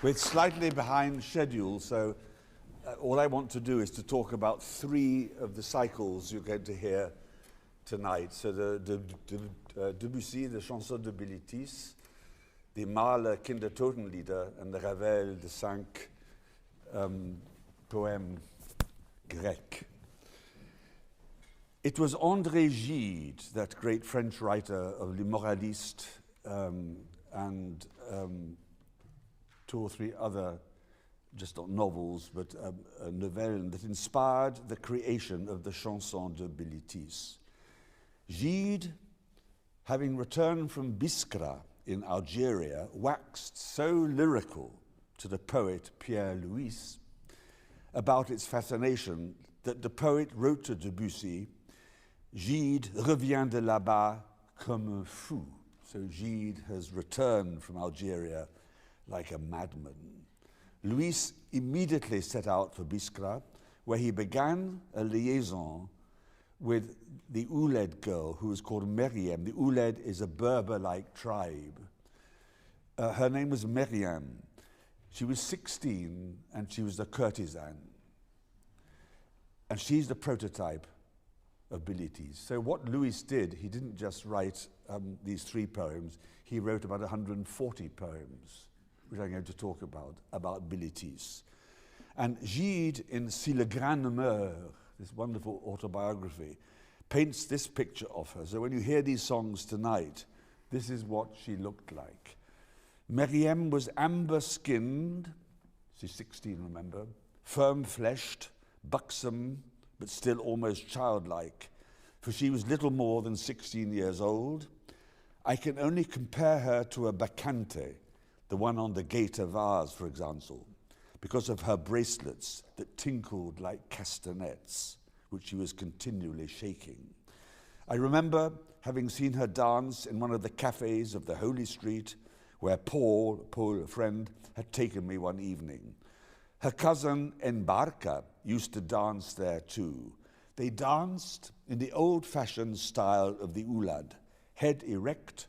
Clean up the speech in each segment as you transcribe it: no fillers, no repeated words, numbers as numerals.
We're slightly behind schedule, so all I want to do is to talk about three of the cycles you're going to hear tonight. So the Debussy, the Chanson de Bilitis, the Mahler Kindertotenlieder, and the Ravel, the 5 poèmes Grecs. It was André Gide, that great French writer of Les Moralistes and 2 or 3 other, just not novels, but novelles, that inspired the creation of the Chanson de Bilitis. Gide, having returned from Biskra in Algeria, waxed so lyrical to the poet Pierre Louis about its fascination that the poet wrote to Debussy, Gide revient de là-bas comme un fou. So Gide has returned from Algeria like a madman. Louis immediately set out for Biskra, where he began a liaison with the Ouled girl, who was called Meriem. The Ouled is a Berber-like tribe. Her name was Meriem. She was 16, and she was a courtesan. And she's the prototype of Bilitis. So what Louis did, he didn't just write these 3 poems, he wrote about 140 poems, which I'm going to talk about Bilitis. And Gide, in Si le grain ne meurt, this wonderful autobiography, paints this picture of her. So when you hear these songs tonight, this is what she looked like. Meriem was amber-skinned, she's 16, remember, firm-fleshed, buxom, but still almost childlike, for she was little more than 16 years old. I can only compare her to a bacchante, the one on the gate of Vase, for example, because of her bracelets that tinkled like castanets, which she was continually shaking. I remember having seen her dance in one of the cafes of the Holy Street, where Paul, a friend, had taken me one evening. Her cousin Embarca used to dance there too. They danced in the old-fashioned style of the Oulad, head erect,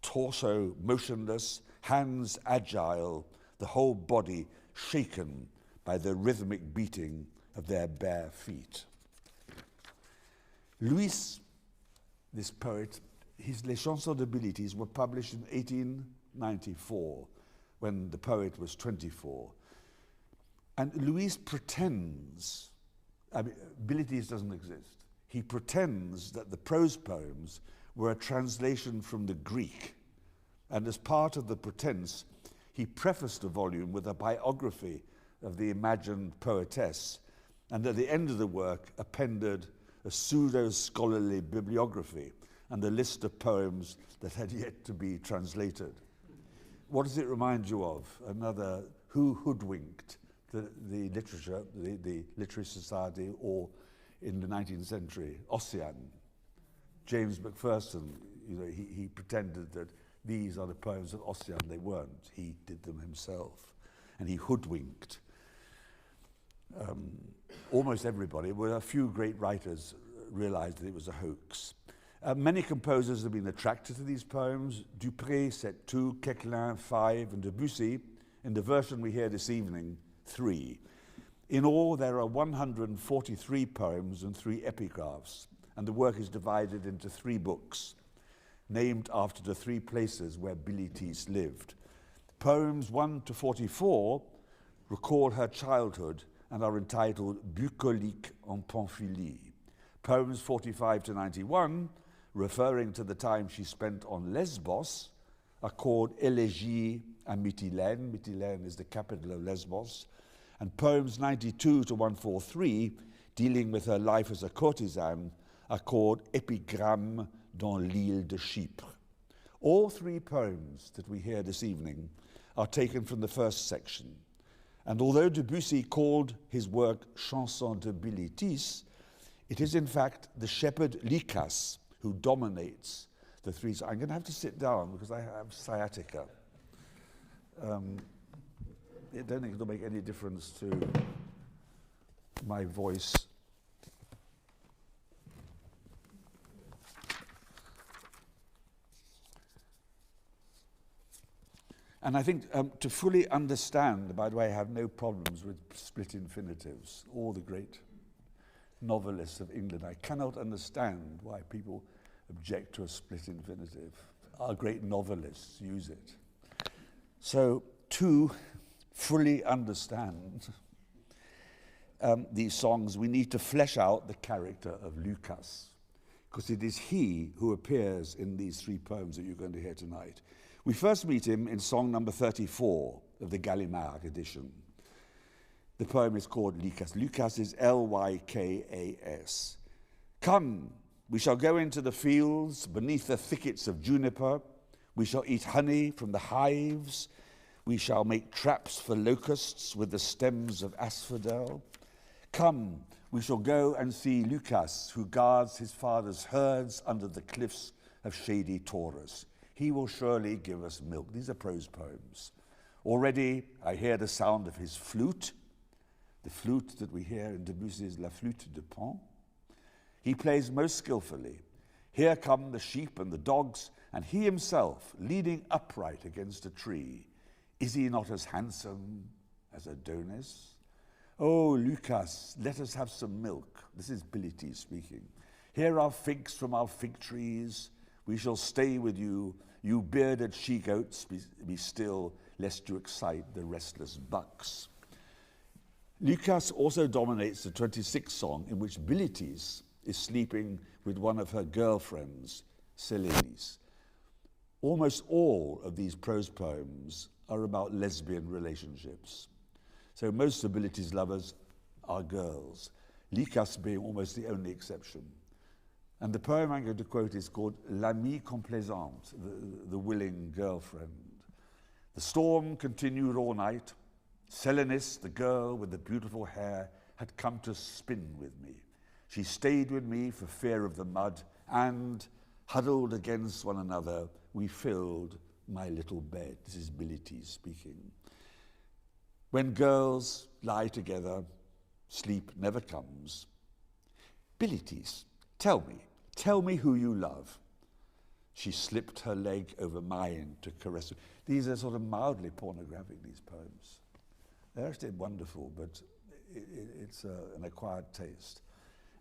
torso motionless, hands agile, the whole body shaken by the rhythmic beating of their bare feet. Louis, this poet, his Les Chansons de Bilitis were published in 1894, when the poet was 24. And Louis pretends, Bilitis doesn't exist. He pretends that the prose poems were a translation from the Greek. And as part of the pretense, he prefaced the volume with a biography of the imagined poetess, and at the end of the work appended a pseudo-scholarly bibliography and a list of poems that had yet to be translated. What does it remind you of? Another, who hoodwinked the literature, the literary society, or in the 19th century, Ossian. James Macpherson, he pretended that these are the poems of Ossian. They weren't. He did them himself. And he hoodwinked almost everybody. Well, a few great writers realized that it was a hoax. Many composers have been attracted to these poems. Dupré set 2, Quequelin 5, and Debussy, in the version we hear this evening, 3. In all, there are 143 poems and 3 epigraphs, and the work is divided into 3 books, named after the 3 places where Bilitis lived. Poems 1 to 44 recall her childhood and are entitled Bucolique en Pamphylie. Poems 45 to 91, referring to the time she spent on Lesbos, are called Élégie à Mytilène. Mytilène is the capital of Lesbos. And poems 92 to 143, dealing with her life as a courtesan, are called Épigrammes dans l'île de Chypre. All 3 poems that we hear this evening are taken from the first section. And although Debussy called his work Chanson de Bilitis, it is in fact the shepherd Lykas who dominates the 3. So I'm going to have to sit down because I have sciatica. I don't think it'll make any difference to my voice. And I think to fully understand, by the way, I have no problems with split infinitives. All the great novelists of England, I cannot understand why people object to a split infinitive. Our great novelists use it. So to fully understand these songs, we need to flesh out the character of Lucas, because it is he who appears in these three poems that you're going to hear tonight. We first meet him in song number 34 of the Gallimard edition. The poem is called Lykas. Lykas is L-Y-K-A-S. Come, we shall go into the fields beneath the thickets of juniper. We shall eat honey from the hives. We shall make traps for locusts with the stems of asphodel. Come, we shall go and see Lucas, who guards his father's herds under the cliffs of shady Taurus. He will surely give us milk. These are prose poems. Already I hear the sound of his flute, the flute that we hear in Debussy's La Flûte de Pan. He plays most skillfully. Here come the sheep and the dogs, and he himself leaning upright against a tree. Is he not as handsome as Adonis? Oh, Lucas, let us have some milk. This is Bilitis speaking. Here are figs from our fig trees. We shall stay with you. You bearded she-goats, be still, lest you excite the restless bucks. Lucas also dominates the 26th song, in which Bilitis is sleeping with one of her girlfriends, Selenis. Almost all of these prose poems are about lesbian relationships. So most of Bilitis' lovers are girls, Lykas being almost the only exception. And the poem I'm going to quote is called L'amie complaisante, the willing girlfriend. The storm continued all night. Selenis, the girl with the beautiful hair, had come to spin with me. She stayed with me for fear of the mud, and, huddled against one another, we filled my little bed. This is Bilitis speaking. When girls lie together, sleep never comes. Bilitis, tell me who you love. She slipped her leg over mine to caress me. These are sort of mildly pornographic, these poems. They're actually wonderful, but it's an acquired taste.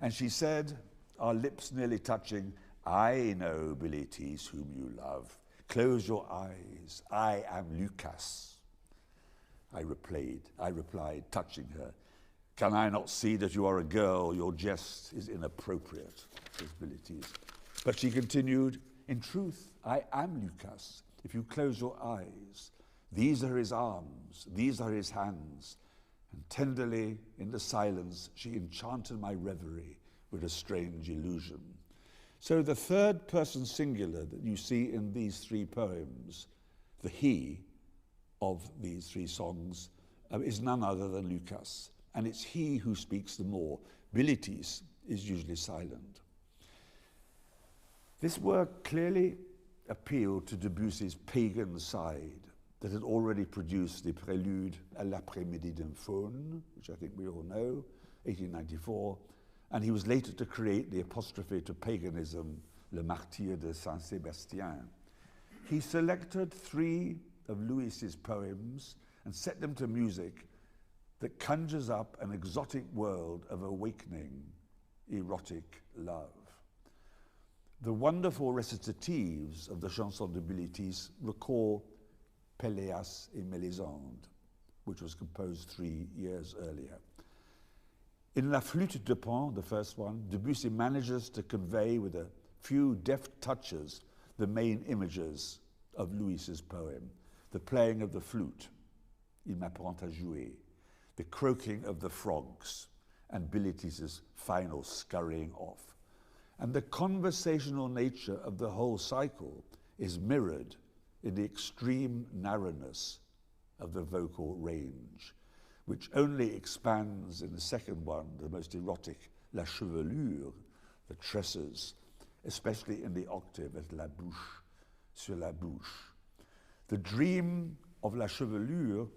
And she said, our lips nearly touching, I know, Bilitis, whom you love. Close your eyes, I am Lucas. I replied, touching her. Can I not see that you are a girl? Your jest is inappropriate, says Bilitis. But she continued, in truth, I am Lucas. If you close your eyes, these are his arms, these are his hands. And tenderly, in the silence, she enchanted my reverie with a strange illusion. So the third person singular that you see in these three poems, the he of these three songs, is none other than Lucas. And it's he who speaks the more. Bilitis is usually silent. This work clearly appealed to Debussy's pagan side that had already produced the Prélude à l'après-midi d'un faune, which I think we all know, 1894, and he was later to create the apostrophe to paganism, Le Martyr de Saint-Sébastien. He selected three of Louis's poems and set them to music that conjures up an exotic world of awakening, erotic love. The wonderful recitatives of the Chanson de Bilitis recall Péléas et Mélisande, which was composed 3 years earlier. In La Flûte de Pan, the first one, Debussy manages to convey with a few deft touches the main images of Louis's poem. The playing of the flute, Il m'apprend à jouer, the croaking of the frogs, and Bilitis' final scurrying off. And the conversational nature of the whole cycle is mirrored in the extreme narrowness of the vocal range, which only expands in the second one, the most erotic, la chevelure, the tresses, especially in the octave at la bouche, sur la bouche. The dream of la chevelure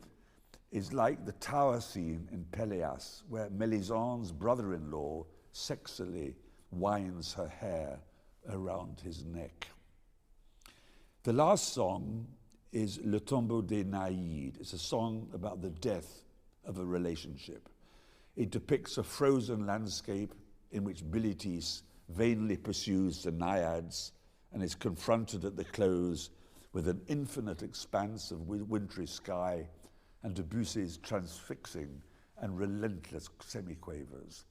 is like the tower scene in Péléas, where Mélisande's brother-in-law sexily winds her hair around his neck. The last song is Le Tombeau des Naïdes. It's a song about the death of a relationship. It depicts a frozen landscape in which Bilitis vainly pursues the naiads and is confronted at the close with an infinite expanse of wintry sky and Debussy's transfixing and relentless semiquavers.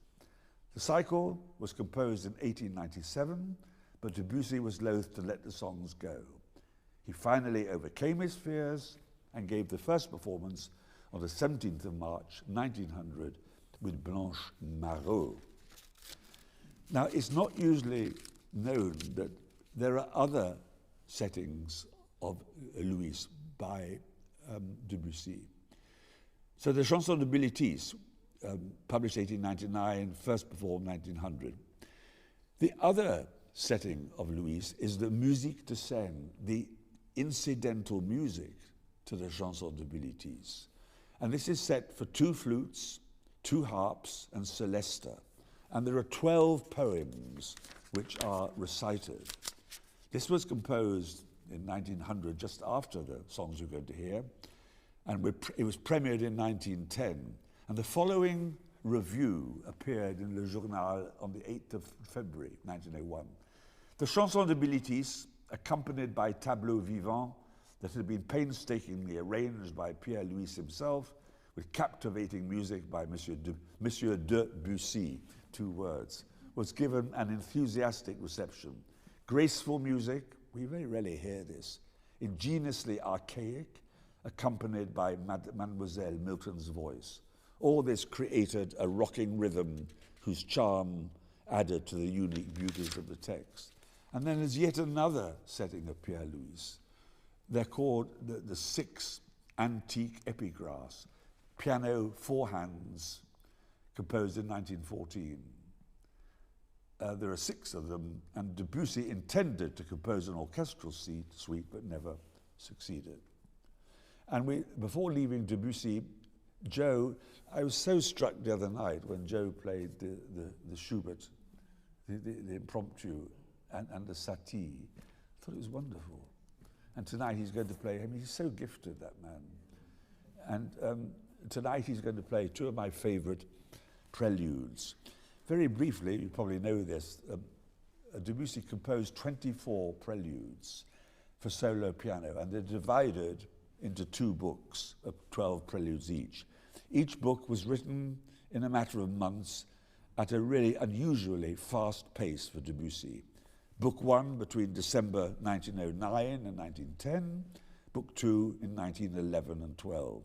The cycle was composed in 1897, but Debussy was loath to let the songs go. He finally overcame his fears and gave the first performance on the 17th of March, 1900, with Blanche Marot. Now, it's not usually known that there are other settings of Louis by Debussy. So the Chanson de Bilitis, published 1899, first performed 1900. The other setting of Louis is the musique de scène, the incidental music to the Chanson de Bilitis. And this is set for 2 flutes, 2 harps, and celesta. And there are 12 poems which are recited. This was composed in 1900, just after the songs you're going to hear, and it was premiered in 1910. And the following review appeared in Le Journal on the 8th of February, 1901. The Chanson de Bilitis, accompanied by tableaux vivants that had been painstakingly arranged by Pierre Louis himself, with captivating music by Monsieur Debussy, 2 words, was given an enthusiastic reception. Graceful music, we very rarely hear this, ingeniously archaic, accompanied by Mademoiselle Milton's voice. All this created a rocking rhythm whose charm added to the unique beauties of the text. And then there's yet another setting of Pierre Louis. They're called the 6 antique epigraphs, piano 4 hands, composed in 1914. There are 6 of them, and Debussy intended to compose an orchestral suite, but never succeeded. And before leaving Debussy, Joe, I was so struck the other night when Joe played the Schubert, the impromptu, and the Satie. I thought it was wonderful. And tonight he's going to play, I mean, he's so gifted, that man. And tonight he's going to play 2 of my favorite preludes. Very briefly, you probably know this, Debussy composed 24 preludes for solo piano, and they're divided into 2 books of 12 preludes each. Each book was written in a matter of months at a really unusually fast pace for Debussy. Book 1 between December 1909 and 1910, Book 2 in 1911 and 12.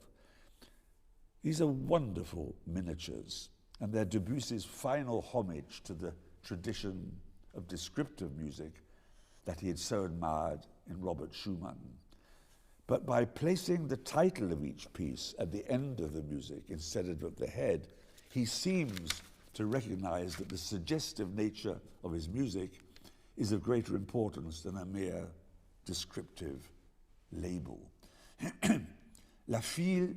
These are wonderful miniatures, and they're Debussy's final homage to the tradition of descriptive music that he had so admired in Robert Schumann. But by placing the title of each piece at the end of the music instead of at the head, he seems to recognize that the suggestive nature of his music is of greater importance than a mere descriptive label. La fille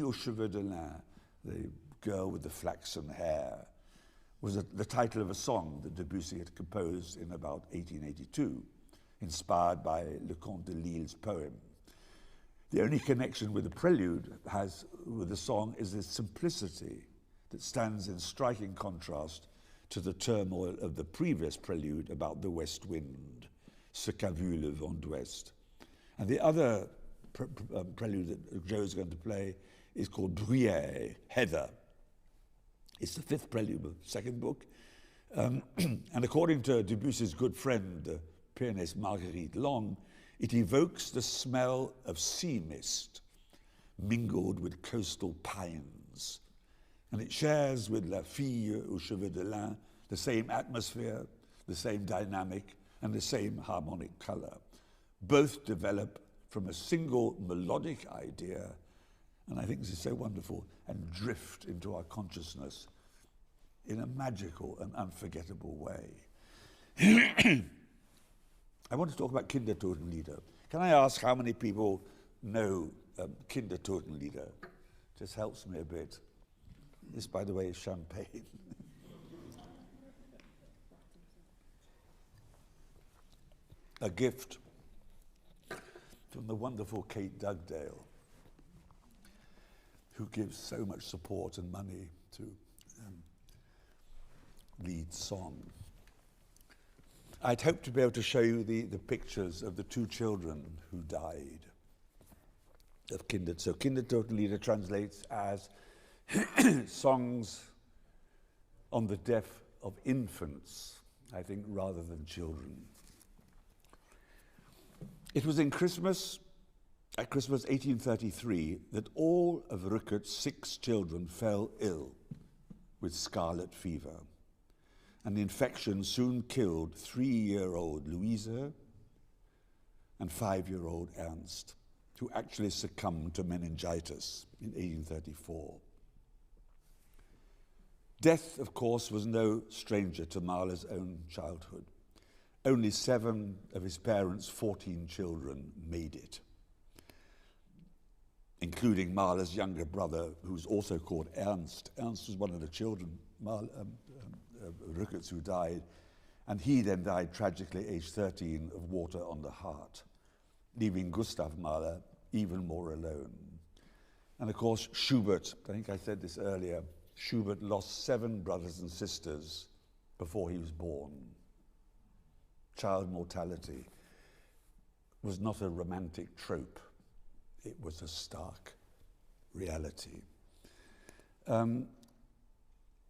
aux cheveux de lin, the girl with the flaxen hair, was the title of a song that Debussy had composed in about 1882, inspired by Leconte de Lisle's poem. The only connection with the prelude with the song is its simplicity that stands in striking contrast to the turmoil of the previous prelude about the west wind, Ce qu'a vu le vent d'ouest. And the other prelude that Joe is going to play is called Bruyère, Heather. It's the 5th prelude of the 2nd book. And according to Debussy's good friend, the pianist Marguerite Long, it evokes the smell of sea mist mingled with coastal pines. And it shares with La Fille aux Cheveux de Lin the same atmosphere, the same dynamic, and the same harmonic color. Both develop from a single melodic idea, and I think this is so wonderful, and drift into our consciousness in a magical and unforgettable way. I want to talk about Kindertotenlieder. Can I ask how many people know Kindertotenlieder? Just helps me a bit. This, by the way, is champagne. A gift from the wonderful Kate Dugdale, who gives so much support and money to lead song. I'd hoped to be able to show you the pictures of the two children who died of Kinder. So Kindertotenlieder translates as songs on the death of infants, I think, rather than children. It was at Christmas 1833 that all of Rückert's 6 children fell ill with scarlet fever. And the infection soon killed 3-year-old Louise and 5-year-old Ernst, who actually succumbed to meningitis in 1834. Death, of course, was no stranger to Mahler's own childhood. Only 7 of his parents' 14 children made it, including Mahler's younger brother, who's also called Ernst. Ernst was one of the children, Rückert's, who died, and he then died tragically, aged 13, of water on the heart, leaving Gustav Mahler even more alone. And of course, Schubert, I think I said this earlier, Schubert lost 7 brothers and sisters before he was born. Child mortality was not a romantic trope. It was a stark reality. And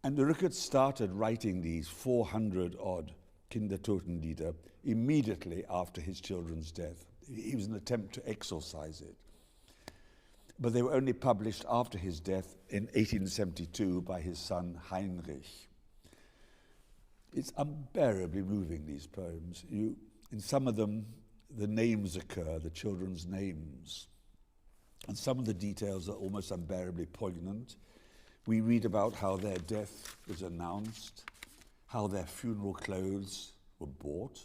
Rückert started writing these 400-odd Kindertotenlieder immediately after his children's death. It was an attempt to exorcise it. But they were only published after his death in 1872 by his son Heinrich. It's unbearably moving, these poems. In some of them, the names occur, the children's names. And some of the details are almost unbearably poignant. We read about how their death was announced, how their funeral clothes were bought.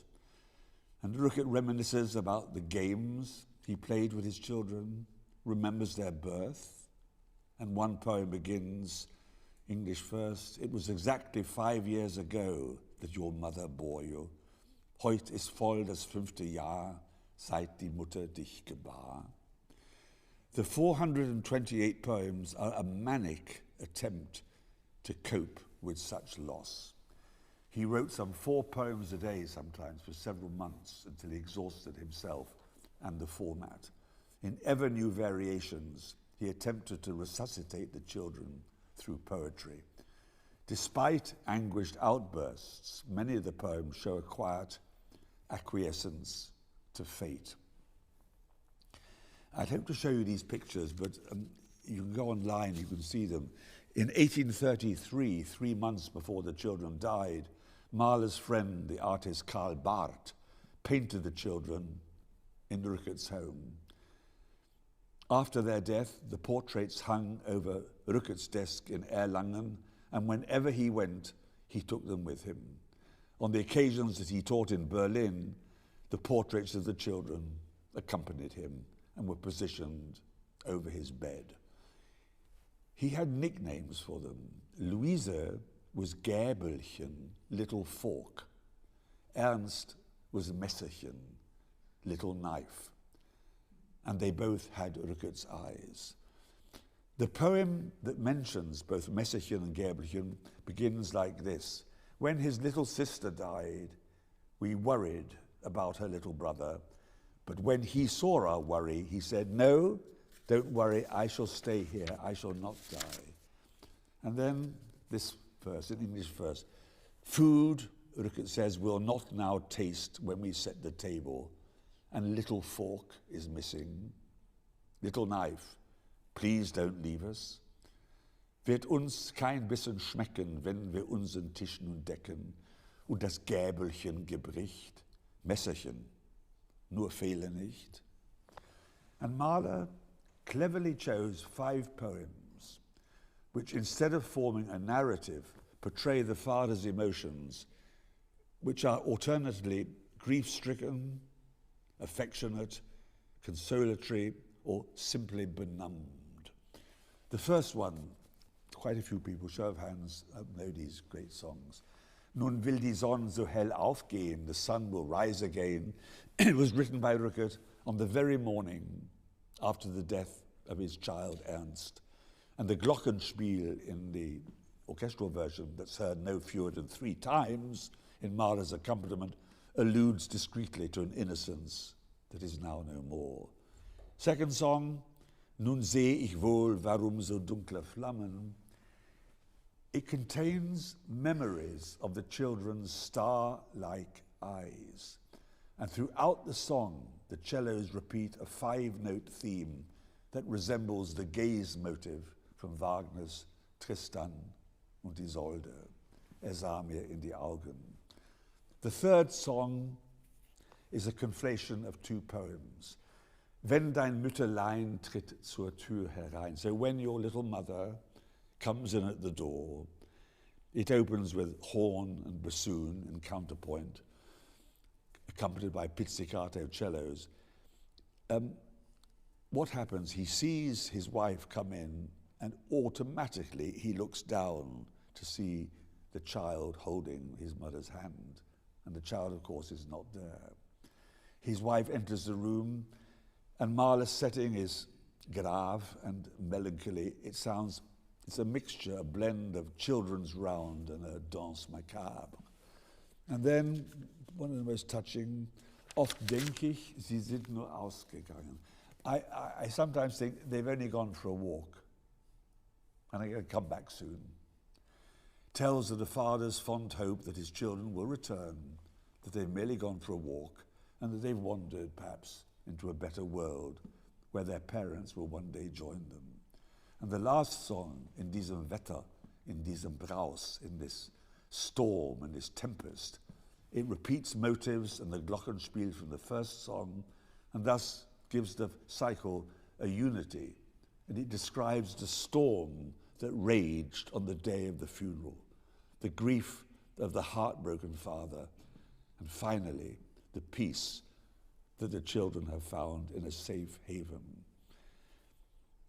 And Rückert reminisces about the games he played with his children, remembers their birth. And one poem begins, English first, "It was exactly 5 years ago that your mother bore you. Heut ist voll das 5. Jahr, seit die Mutter dich gebar." The 428 poems are a manic attempt to cope with such loss. He wrote some 4 poems a day sometimes for several months until he exhausted himself and the format. In ever new variations, he attempted to resuscitate the children through poetry. Despite anguished outbursts, many of the poems show a quiet acquiescence to fate. I'd hope to show you these pictures, but you can go online, you can see them. In 1833, 3 months before the children died, Mahler's friend, the artist Karl Barth, painted the children in Rückert's home. After their death, the portraits hung over Rückert's desk in Erlangen, and whenever he went, he took them with him. On the occasions that he taught in Berlin, the portraits of the children accompanied him and were positioned over his bed. He had nicknames for them. Louise was Gäbelchen, little fork. Ernst was Messerchen, little knife. And they both had Rückert's eyes. The poem that mentions both Messerchen and Gäbelchen begins like this. When his little sister died, we worried about her little brother. But when he saw our worry, he said, "No, don't worry, I shall stay here, I shall not die." And then this verse, in English verse, "Food," Rückert says, "will not now taste when we set the table, and little fork is missing. Little knife, please don't leave us. Wird uns kein bisschen schmecken, wenn wir unseren Tisch nun decken, und das Gäbelchen gebricht, Messerchen, nur fehle nicht." And Mahler cleverly chose 5 poems, which instead of forming a narrative, portray the father's emotions, which are alternately grief-stricken, affectionate, consolatory, or simply benumbed. The first one, quite a few people, show of hands, know these great songs. Nun will die Sonne so hell aufgehen, the sun will rise again. It was written by Rückert on the very morning after the death of his child Ernst. And the Glockenspiel in the orchestral version that's heard no fewer than 3 times in Mahler's accompaniment alludes discreetly to an innocence that is now no more. Second song, Nun seh ich wohl, warum so dunkle Flammen. It contains memories of the children's star-like eyes. And throughout the song, the cellos repeat a 5-note theme that resembles the gaze motive from Wagner's Tristan und Isolde, sah mir in die Augen. The third song is a conflation of 2 poems. Wenn dein Mütterlein tritt zur Tür herein. So when your little mother comes in at the door, it opens with horn and bassoon and counterpoint, accompanied by pizzicato cellos. What happens? He sees his wife come in, and automatically he looks down to see the child holding his mother's hand. And the child, of course, is not there. His wife enters the room, and Mahler's setting is grave and melancholy. It's a mixture, a blend of children's round and a danse macabre. And then, one of the most touching, oft denke ich, sie sind nur ausgegangen. I sometimes think they've only gone for a walk, and they're going to come back soon. Tells of the father's fond hope that his children will return, that they've merely gone for a walk, and that they've wandered, perhaps, into a better world where their parents will one day join them. And the last song, in diesem Wetter, in diesem Braus, in this storm and this tempest, it repeats motives and the Glockenspiel from the first song, and thus gives the cycle a unity. And it describes the storm that raged on the day of the funeral, the grief of the heartbroken father, and finally, the peace that the children have found in a safe haven.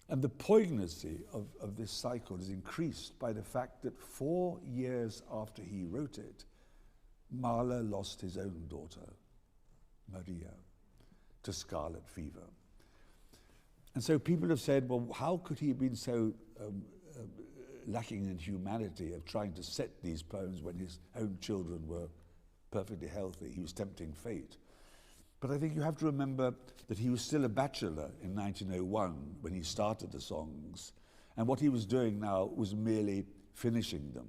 And the poignancy of this cycle is increased by the fact that 4 years after he wrote it, Mahler lost his own daughter, Maria, to scarlet fever. And so people have said, well, how could he have been so lacking in humanity of trying to set these poems when his own children were perfectly healthy? He was tempting fate. But I think you have to remember that he was still a bachelor in 1901 when he started the songs, and what he was doing now was merely finishing them.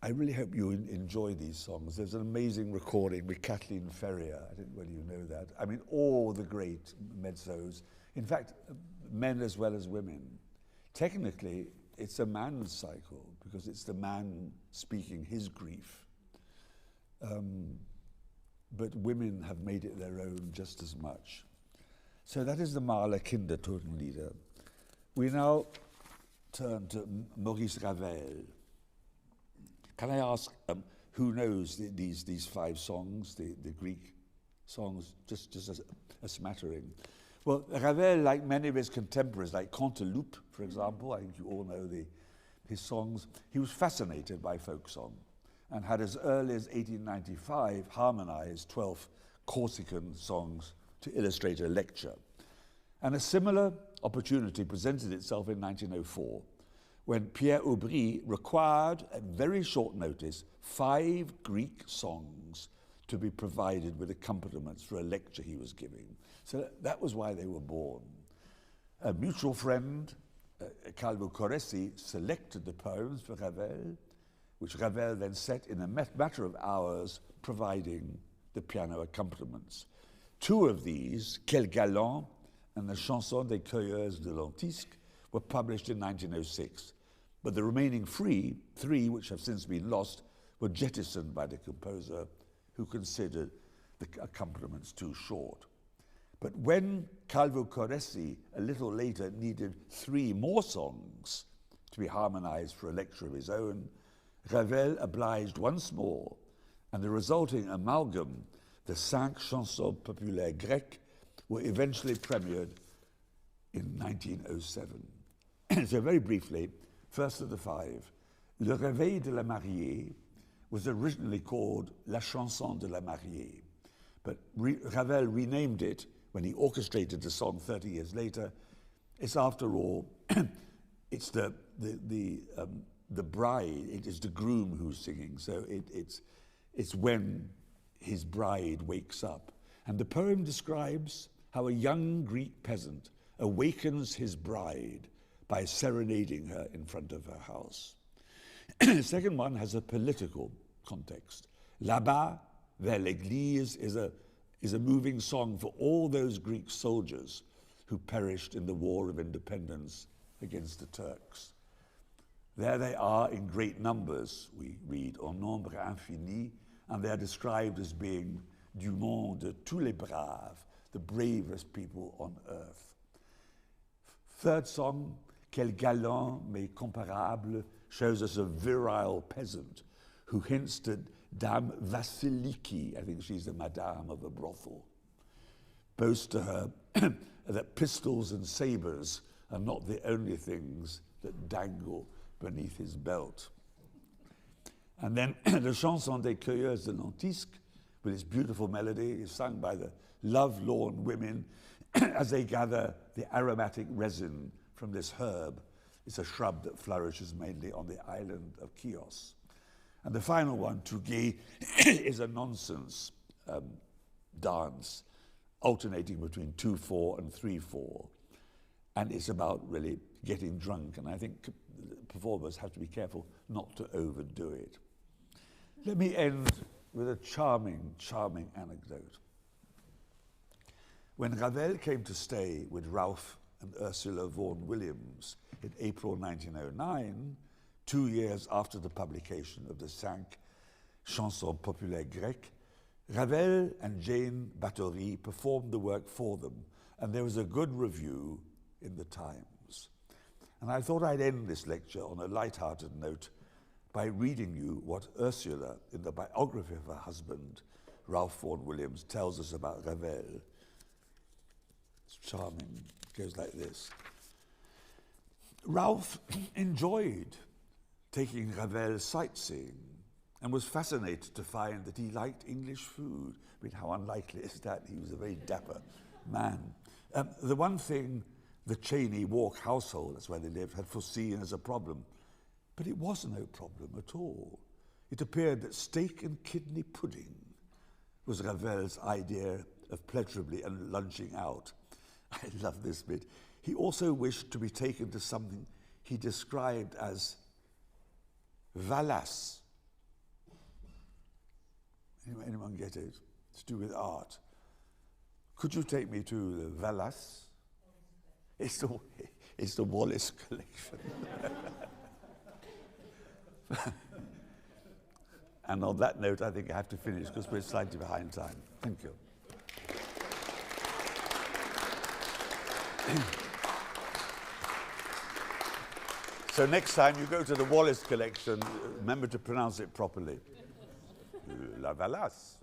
I really hope you enjoy these songs. There's an amazing recording with Kathleen Ferrier. I don't know whether you know that. I mean, all the great mezzos. In fact, men as well as women. Technically, it's a man's cycle because it's the man speaking his grief. But women have made it their own just as much. So that is the Mahler Kindertotenlieder. We now turn to Maurice Ravel. Can I ask who knows these 5 songs, the Greek songs, just as a smattering? Well, Ravel, like many of his contemporaries, like Canteloup, for example, I think you all know his songs, he was fascinated by folk song and had as early as 1895 harmonized 12 Corsican songs to illustrate a lecture. And a similar opportunity presented itself in 1904 when Pierre Aubry required, at very short notice, 5 Greek songs to be provided with accompaniments for a lecture he was giving. So that was why they were born. A mutual friend, Calvo Corresi, selected the poems for Ravel, which Ravel then set in a matter of hours, providing the piano accompaniments. 2 of these, Quel Galant and the Chanson des Cueilleurs de Lentisque, were published in 1906, but the remaining 3, which have since been lost, were jettisoned by the composer, who considered the accompaniments too short. But when Calvo Corresi, a little later, needed 3 more songs to be harmonized for a lecture of his own, Ravel obliged once more, and the resulting amalgam, the 5 chansons populaires grecques, were eventually premiered in 1907. So very briefly, first of the 5, Le Réveil de la Mariée was originally called La Chanson de la Mariée. But Ravel renamed it when he orchestrated the song 30 years later. It's after all, it's the bride, it is the groom who's singing. So it's when his bride wakes up. And the poem describes how a young Greek peasant awakens his bride by serenading her in front of her house. The second one has a political context. Là-bas, vers l'église is a moving song for all those Greek soldiers who perished in the War of Independence against the Turks. There they are in great numbers, we read, en nombre infini, and they're described as being du monde de tous les braves, the bravest people on earth. Third song, Quel galant mais comparable, shows us a virile peasant who hints to Dame Vasiliki, I think she's the madame of a brothel, boasts to her that pistols and sabres are not the only things that dangle beneath his belt. And then the Chanson des Cueilleurs de Lentisques, with its beautiful melody, is sung by the love-lorn women as they gather the aromatic resin from this herb. It's a shrub that flourishes mainly on the island of Chios. And the final one, Tuguet, is a nonsense dance, alternating between 2/4 and 3/4. And it's about really getting drunk. And I think performers have to be careful not to overdo it. Let me end with a charming, charming anecdote. When Ravel came to stay with Ralph and Ursula Vaughan Williams in April 1909, 2 years after the publication of the 5 Chansons populaires grecques, Ravel and Jane Bathory performed the work for them, and there was a good review in the Times. And I thought I'd end this lecture on a light-hearted note by reading you what Ursula, in the biography of her husband, Ralph Vaughan Williams, tells us about Ravel. It's charming. It goes like this. Ralph enjoyed taking Ravel sightseeing and was fascinated to find that he liked English food. I mean, how unlikely is that? He was a very dapper man. The one thing the Cheney Walk household, that's where they lived, had foreseen as a problem, but it was no problem at all. It appeared that steak and kidney pudding was Ravel's idea of pleasurably and lunching out. I love this bit. He also wished to be taken to something he described as Valas. Anyone get it? It's to do with art. Could you take me to the Valas? It's the Wallace collection. And on that note, I think I have to finish because we're slightly behind time. Thank you. So next time you go to the Wallace collection, remember to pronounce it properly. La Valas.